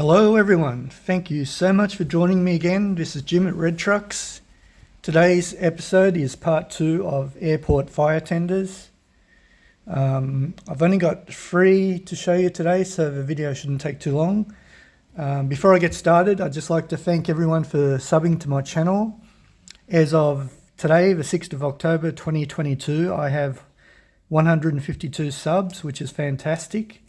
Hello everyone, thank you so much for joining me again. This is Jim at Red Trucks. Today's episode is part 2 of airport fire tenders. I've only got 3 to show you today, so the video shouldn't take too long. Before I get started, I'd just like to thank everyone for subbing to my channel. As of today, the 6th of October 2022, I have 152 subs, which is fantastic.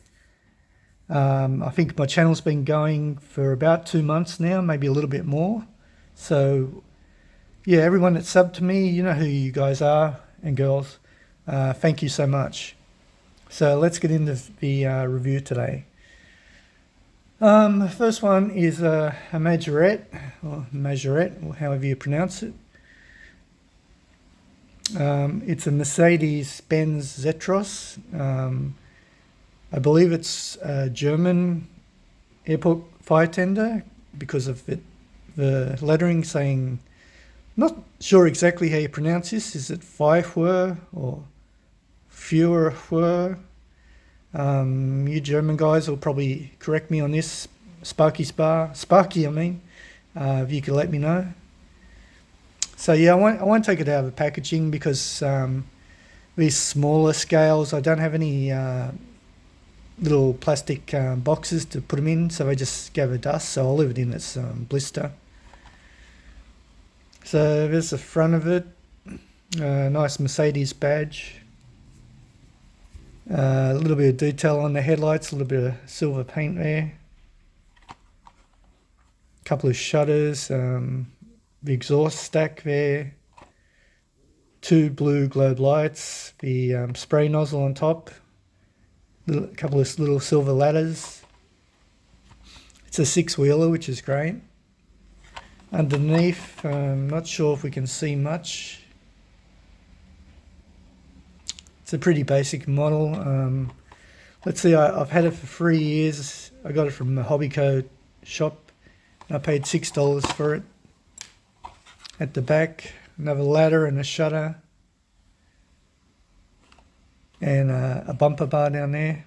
I think my channel's been going for about 2 months now, maybe a little bit more. So yeah, everyone that subbed to me, you know who you guys are and girls. Thank you so much. So let's get into the review today. The first one is a Majorette, or however you pronounce it. It's a Mercedes-Benz Zetros. I believe it's a German airport fire tender because of the lettering saying, not sure exactly how you pronounce this. Is it Feuer or Führer? You German guys will probably correct me on this. Sparky, I mean, if you could let me know. So yeah, I won't take it out of the packaging because these smaller scales, I don't have any little plastic boxes to put them in, so I just gather dust, so I'll leave it in its blister. So there's the front of it, nice Mercedes badge, a little bit of detail on the headlights, a little bit of silver paint there, a couple of shutters, the exhaust stack there, 2 blue globe lights, the spray nozzle on top, a couple of little silver ladders. It's a 6-wheeler, which is great. Underneath, I'm not sure if we can see much. It's a pretty basic model. Let's see, I've had it for 3 years. I got it from the Hobbyco shop. I paid $6 for it. At the back, another ladder and a shutter. And a bumper bar down there.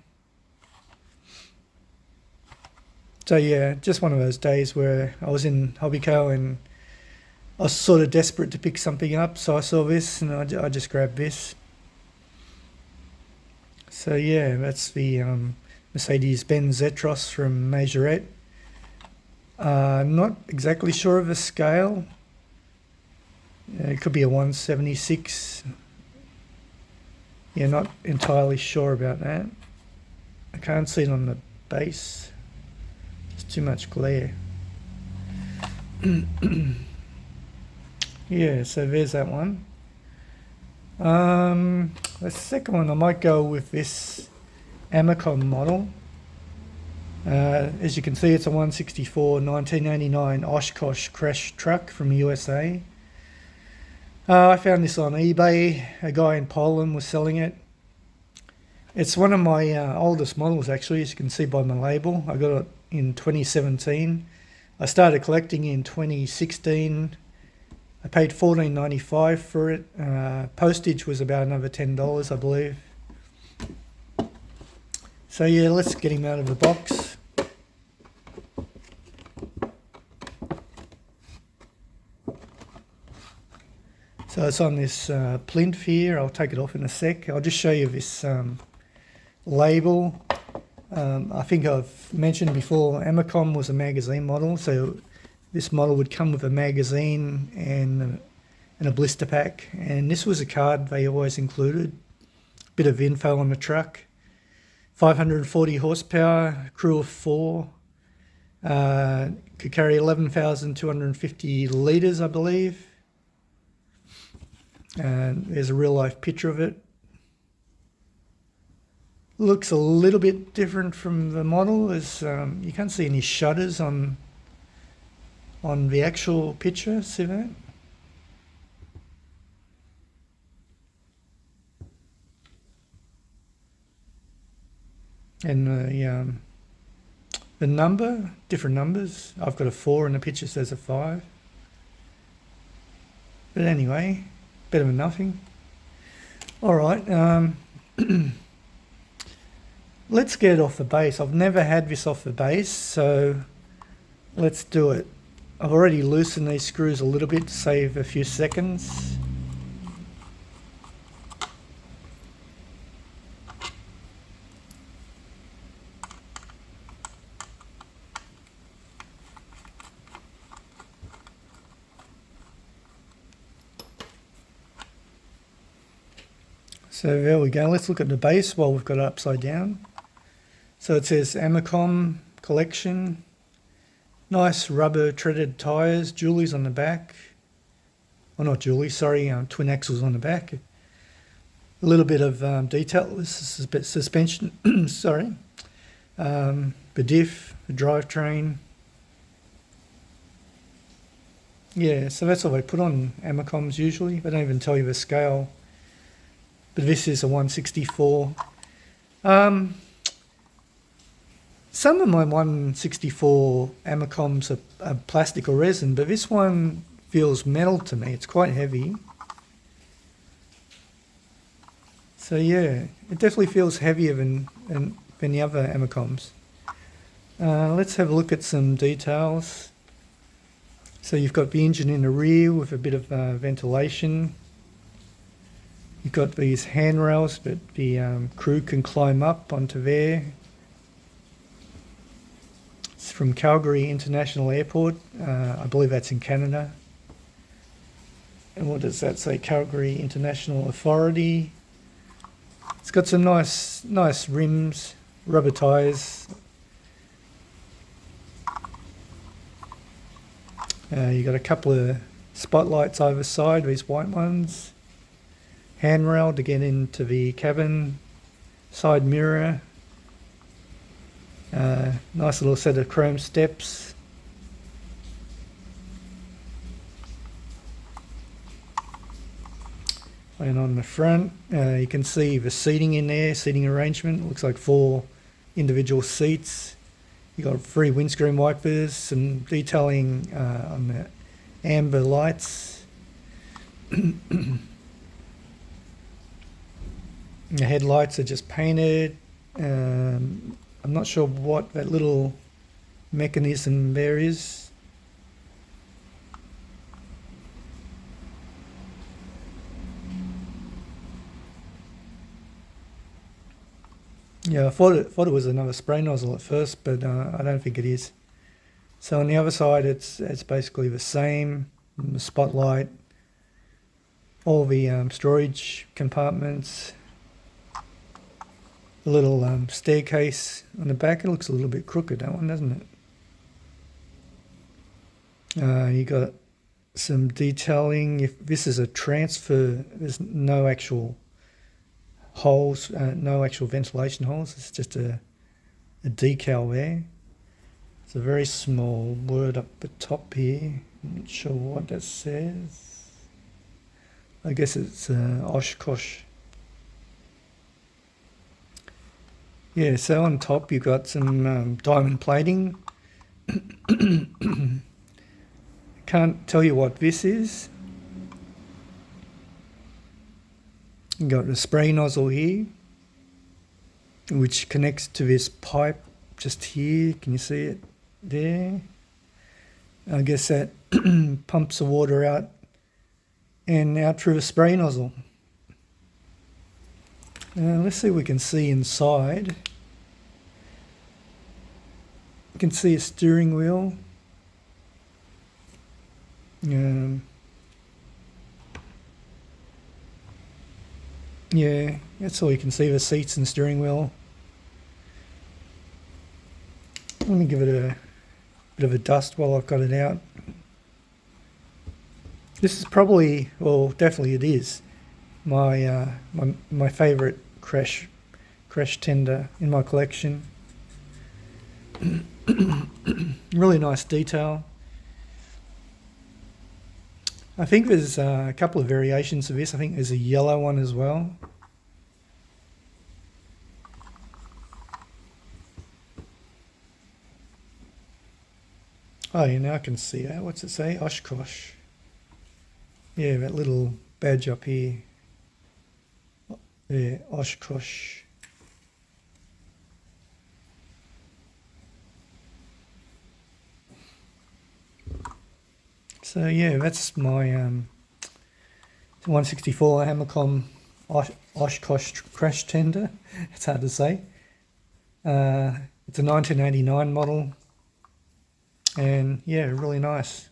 So yeah, just one of those days where I was in Hobbyco and I was sort of desperate to pick something up, so I saw this and I just grabbed this. So yeah, that's the Mercedes-Benz Zetros from Majorette. I'm not exactly sure of the scale. It could be a 176. Yeah, not entirely sure about that. I can't see it on the base. There's too much glare. Yeah, so there's that one. The second one, I might go with this Amicon model. As you can see, it's a 164 1989 Oshkosh crash truck from the USA. I found this on eBay. A guy in Poland was selling it. It's one of my oldest models, actually, as you can see by my label. I got it in 2017. I started collecting in 2016. I paid $14.95 for it. Postage was about another $10, I believe. So yeah, let's get him out of the box. So it's on this plinth here. I'll take it off in a sec. I'll just show you this label. I think I've mentioned before, Amercom was a magazine model, so this model would come with a magazine and a blister pack. And this was a card they always included. Bit of info on the truck. 540 horsepower, crew of 4. Could carry 11,250 litres, I believe. And there's a real life picture of it. Looks a little bit different from the model, as you can't see any shutters on the actual picture. See that? And the number, different numbers. I've got a 4 and the picture says a 5. But anyway, better than nothing. All right, let's get it off the base. I've never had this off the base, so Let's do it. I've already loosened these screws a little bit to save a few seconds. So there we go. Let's look at the base while we've got it upside down. So it says Amercom collection. Nice rubber treaded tyres, Julie's on the back. Oh, not Julie, sorry, twin axles on the back. A little bit of detail. This is a bit suspension, sorry. The diff, the drivetrain. Yeah, so that's what they put on Amercoms usually. They don't even tell you the scale. But this is a 164. Some of my 164 Amercoms are plastic or resin, but this one feels metal to me. It's quite heavy. So yeah, it definitely feels heavier than the other Amercoms. Let's have a look at some details. So you've got the engine in the rear with a bit of ventilation. You've got these handrails that the crew can climb up onto there. It's from Calgary International Airport. I believe that's in Canada. And what does that say? Calgary International Authority. It's got some nice rims, rubber tyres. You've got a couple of spotlights either side, these white ones. Handrail to get into the cabin. Side mirror. Nice little set of chrome steps. And on the front, you can see the seating in there, seating arrangement. Looks like 4 individual seats. You got 3 windscreen wipers, some detailing on the amber lights. The headlights are just painted. I'm not sure what that little mechanism there is. Yeah, I thought it was another spray nozzle at first, but I don't think it is. So on the other side, it's basically the same. The spotlight, all the storage compartments. The little staircase on the back. It looks a little bit crooked, that one, doesn't it? You got some detailing. If this is a transfer, there's no actual holes, no actual ventilation holes. It's just a decal there. It's a very small word up the top here. I'm not sure what that says. I guess it's Oshkosh. Yeah, so on top you've got some diamond plating. Can't tell you what this is. You've got the spray nozzle here, which connects to this pipe just here. Can you see it there? I guess that pumps the water out and out through the spray nozzle. Let's see if we can see inside. You can see a steering wheel. Yeah, that's all you can see, the seats and steering wheel. Let me give it a bit of a dust while I've got it out. This is probably, well, definitely it is, my favourite crash tender in my collection. Really nice detail. I think there's a couple of variations of this. I think there's a yellow one as well. Oh, yeah, now I can see that. What's it say? Oshkosh. Yeah, that little badge up here. Yeah, Oshkosh. So yeah, that's my 164 Amercom Oshkosh crash tender. It's hard to say. It's a 1989 model, and yeah, really nice.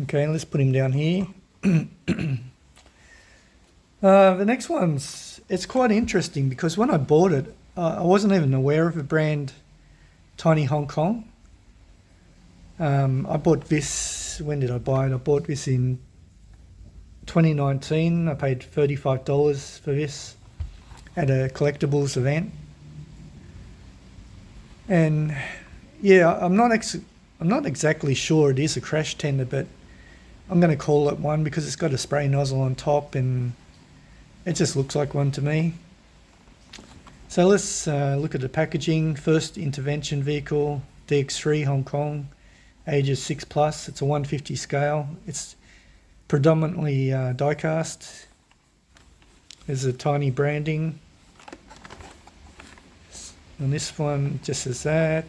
Okay, let's put him down here. The next it's quite interesting because when I bought it, I wasn't even aware of the brand Tiny Hong Kong. I bought this, when did I buy it? I bought this in 2019. I paid $35 for this at a collectibles event. And yeah, I'm not exactly sure it is a crash tender, but I'm going to call it one because it's got a spray nozzle on top and it just looks like one to me. So let's look at the packaging. First intervention vehicle, DX3 Hong Kong, ages 6+. It's a 150 scale. It's predominantly die-cast. There's a tiny branding. And this one just as that.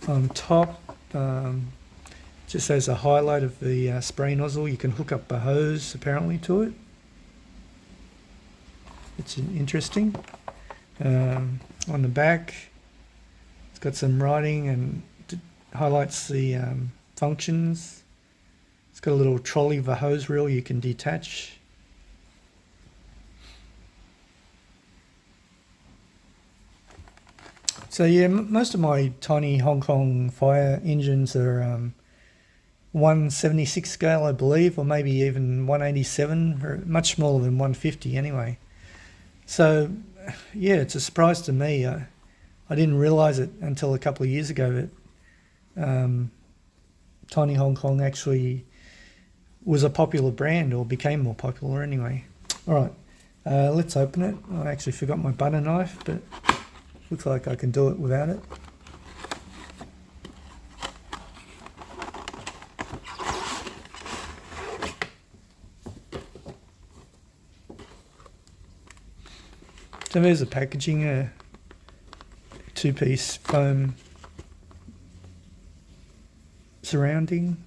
On top, just as a highlight of the spray nozzle, you can hook up a hose apparently to it. It's interesting. On the back, it's got some writing and highlights the functions. It's got a little trolley with a hose reel you can detach. So yeah, most of my tiny Hong Kong fire engines are 176 scale, I believe, or maybe even 187, or much smaller than 150 anyway. So yeah, it's a surprise to me. I didn't realise it until a couple of years ago that Tiny Hong Kong actually was a popular brand, or became more popular anyway. All right, let's open it. I actually forgot my butter knife, but looks like I can do it without it. So there's the packaging, a two-piece foam surrounding.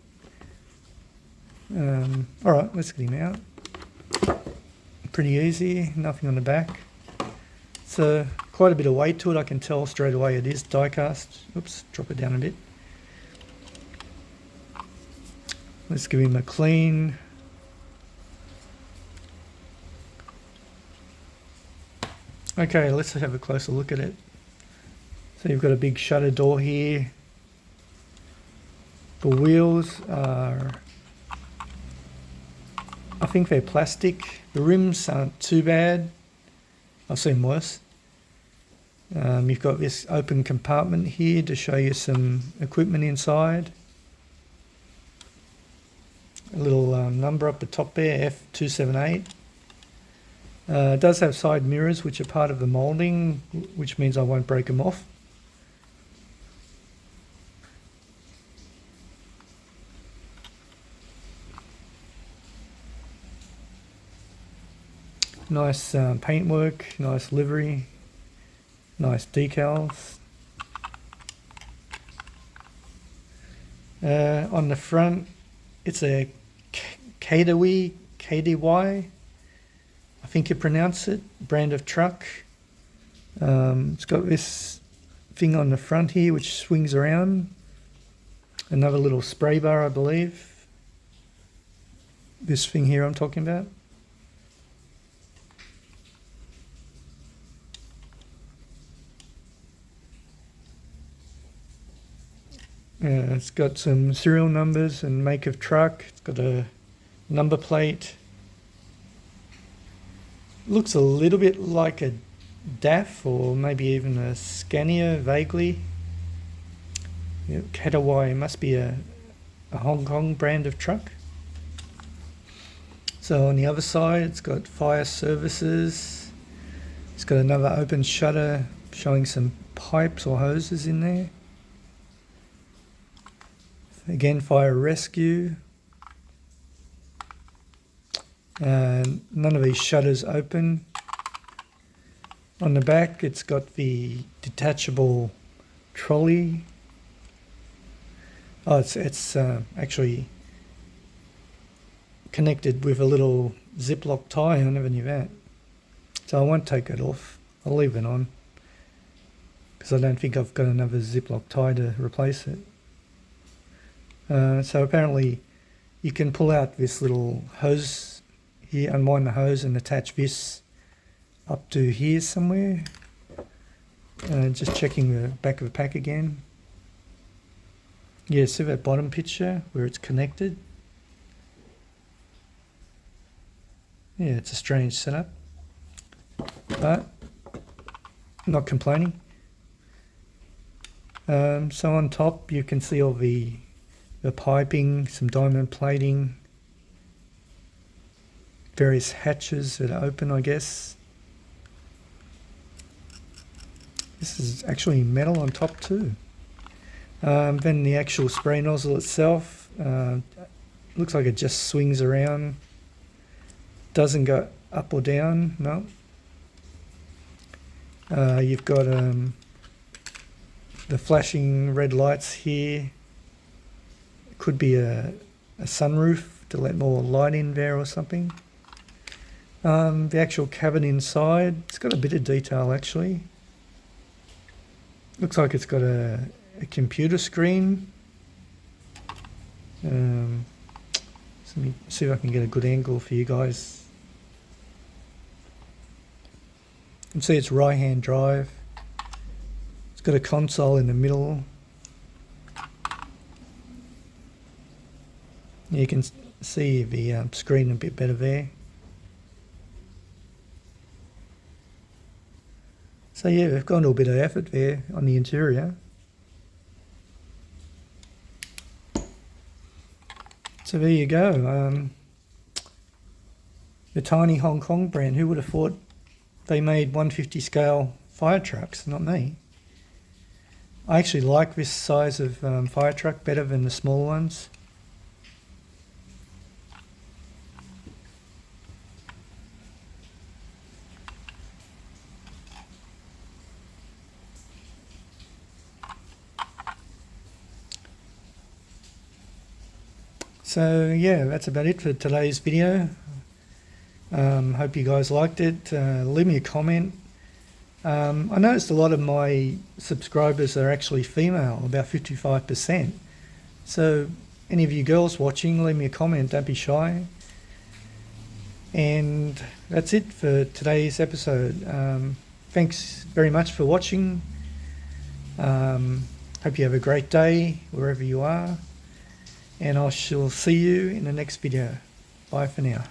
All right, let's get him out. Pretty easy, nothing on the back. So quite a bit of weight to it. I can tell straight away it is die-cast. Oops, drop it down a bit. Let's give him a clean. Okay, let's have a closer look at it. So you've got a big shutter door here. The wheels are, I think they're plastic. The rims aren't too bad. I've seen worse. You've got this open compartment here to show you some equipment inside. A little number up the top there, F278. It does have side mirrors which are part of the moulding, which means I won't break them off. Nice paintwork, nice livery, nice decals. On the front, it's a Kaidewai, I think you pronounce it, brand of truck. It's got this thing on the front here which swings around. Another little spray bar, I believe. This thing here I'm talking about. It's got some serial numbers and make of truck. It's got a number plate. Looks a little bit like a DAF or maybe even a Scania vaguely. Kaidewai must be a Hong Kong brand of truck. So on the other side it's got fire services. It's got another open shutter showing some pipes or hoses in there. Again, fire rescue. None of these shutters open. On the back, it's got the detachable trolley. Oh, it's actually connected with a little Ziploc tie. I never knew that. So I won't take it off. I'll leave it on because I don't think I've got another Ziploc tie to replace it. So apparently you can pull out this little hose here, unwind the hose and attach this up to here somewhere. Just checking the back of the pack again. Yeah, see that bottom picture where it's connected? Yeah, it's a strange setup, but not complaining. So on top you can see all the piping, some diamond plating, various hatches that are open, I guess. This is actually metal on top too. Then the actual spray nozzle itself, looks like it just swings around, doesn't go up or down, no. You've got the flashing red lights here. It could be a sunroof to let more light in there or something. The actual cabin inside, it's got a bit of detail actually. Looks like it's got a computer screen. Let me see if I can get a good angle for you guys. You can see it's right-hand drive. It's got a console in the middle. You can see the screen a bit better there. So yeah, we've gone to a bit of effort there on the interior. So there you go. The tiny Hong Kong brand. Who would have thought they made 150 scale fire trucks? Not me. I actually like this size of fire truck better than the small ones. So yeah, that's about it for today's video. Hope you guys liked it. Leave me a comment. I noticed a lot of my subscribers are actually female, about 55%. So any of you girls watching, leave me a comment, don't be shy. And that's it for today's episode. Thanks very much for watching. Hope you have a great day wherever you are. And I shall see you in the next video. Bye for now.